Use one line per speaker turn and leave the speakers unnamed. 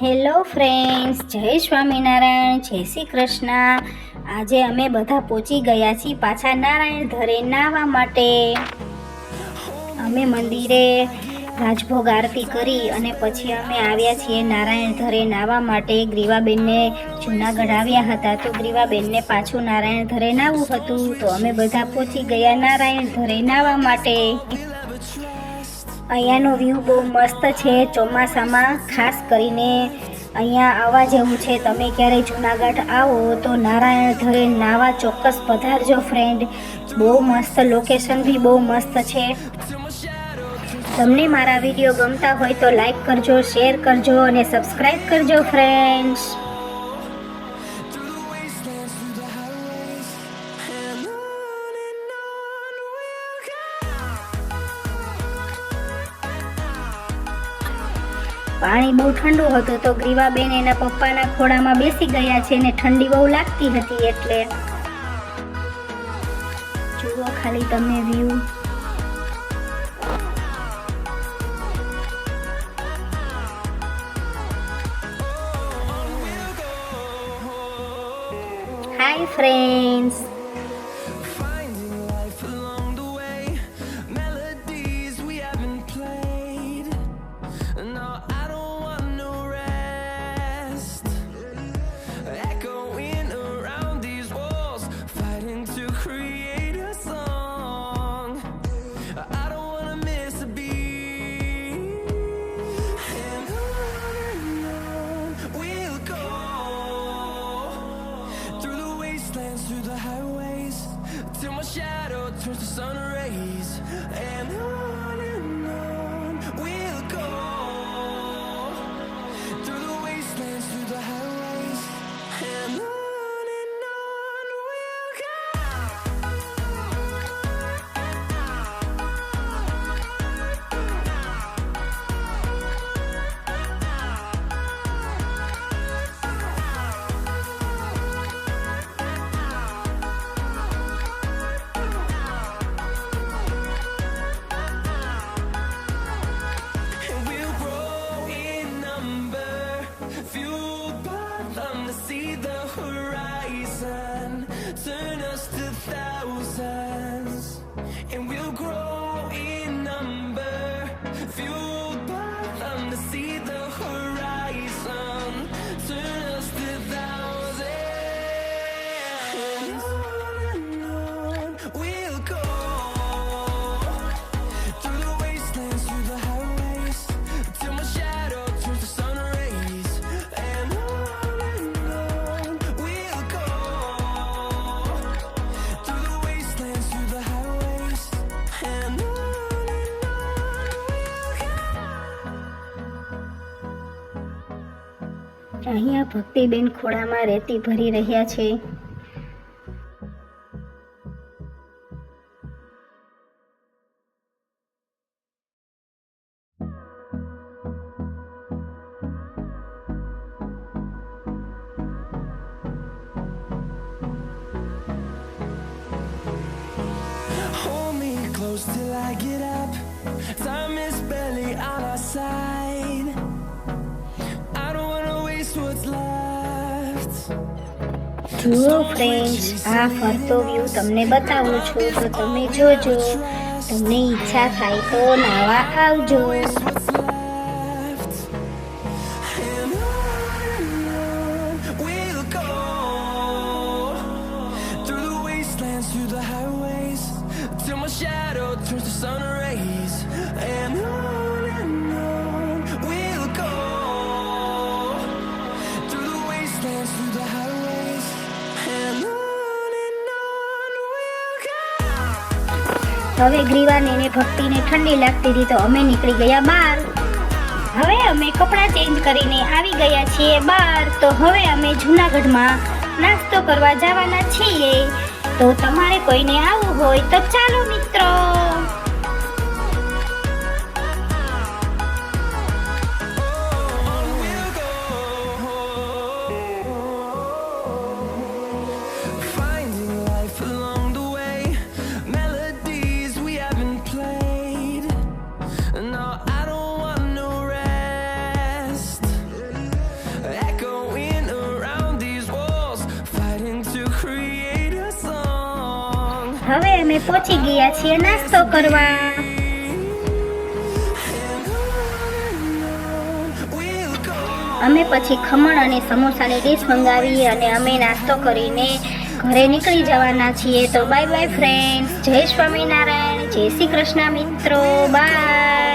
Hello friends, જય સ્વામિનારાયણ, જય શ્રી કૃષ્ણ. આજે અમે બધા પહોંચી ગયા છીએ પાછા નારાયણ ધરે નાહવા માટે. અમે મંદિરે રાજભોગ આરતી કરી અને પછી અમે આવ્યા છીએ નારાયણ ધરે નાહવા માટે. ગ્રીવાબેનને જૂનાગઢ આવ્યા હતા તો ગ્રીવાબેનને પાછું નારાયણ ધરે નાહવું હતું, તો અમે બધા પહોંચી ગયા નારાયણ ધરે નાહવા માટે. અહીંયાનો વ્યૂ બહુ મસ્ત છે. ચોમાસામાં ખાસ કરીને અહીંયા આવવા જેવું છે. તમે ક્યારેય જૂનાગઢ આવો તો નારાયણ ધરે નાહવા ચોક્કસ પધારજો ફ્રેન્ડ. બહુ મસ્ત લોકેશન બી બહુ મસ્ત છે. તમને મારા વિડીયો ગમતા હોય તો લાઈક કરજો, શેર કરજો અને સબસ્ક્રાઈબ કરજો ફ્રેન્ડ્સ. પાણી બહુ ઠંડુ હતું તો ગ્રીવાબેન એના પપ્પાના ખોળામાં બેસી ગયા છે ને ઠંડી બહુ લાગતી હતી એટલે. જુઓ ખાલી તમે view. Hi friends.
Through the highways till my shadow turns to sun rays, and on we'll go through the wastelands, through the highways, and on we'll go. See the horizon, turn us to thousands, and we'll grow in number, fueled by them to see the horizon, turn us to thousands, and on we'll go, through the wastelands, through the highways, till my shadow turns to sun rays, and
અહીંયા ભક્તિબેન ખોળામાં રેતી ભરી રહ્યા છે.
hold me close till I get up. Time is barely on our side. I don't wanna waste what's left.
જુઓ friends, આ ફરતો view તમને બતાવું છું તો તમે જોજો. તમને ઈચ્છા થાય તો નાવા આવજો.
What's left? And on we'll go, through the wastelands, through the highways, till my shadow turns to sun rays, and on we'll go, through the wastelands, through the highways, and on we'll go.
હવે ગ્રીવાને ને ભક્તિને ઠંડી લાગતી હતી તો અમે નીકળી ગયા બહાર. હવે અમે કપડાં ચેન્જ કરીને આવી ગયા છીએ બહાર. તો હવે અમે જૂનાગઢમાં નાસ્તો કરવા જવાના છીએ. તો તમારે કોઈને આવવું હોય તો ચાલો મિત્રો.
Finding life along the way, melodies we haven't played. No, I don't want no rest.
હવે અમે પહોંચી ગયા છીએ નાસ્તો કરવા. અમે પછી ખમણ અને સમોસાની ડીશ મંગાવી અને અમે નાસ્તો કરીને ઘરે નીકળી જવાના છીએ. તો બાય બાય ફ્રેન્ડ્સ, જય સ્વામિનારાયણ, જય શ્રી કૃષ્ણ મિત્રો, બાય.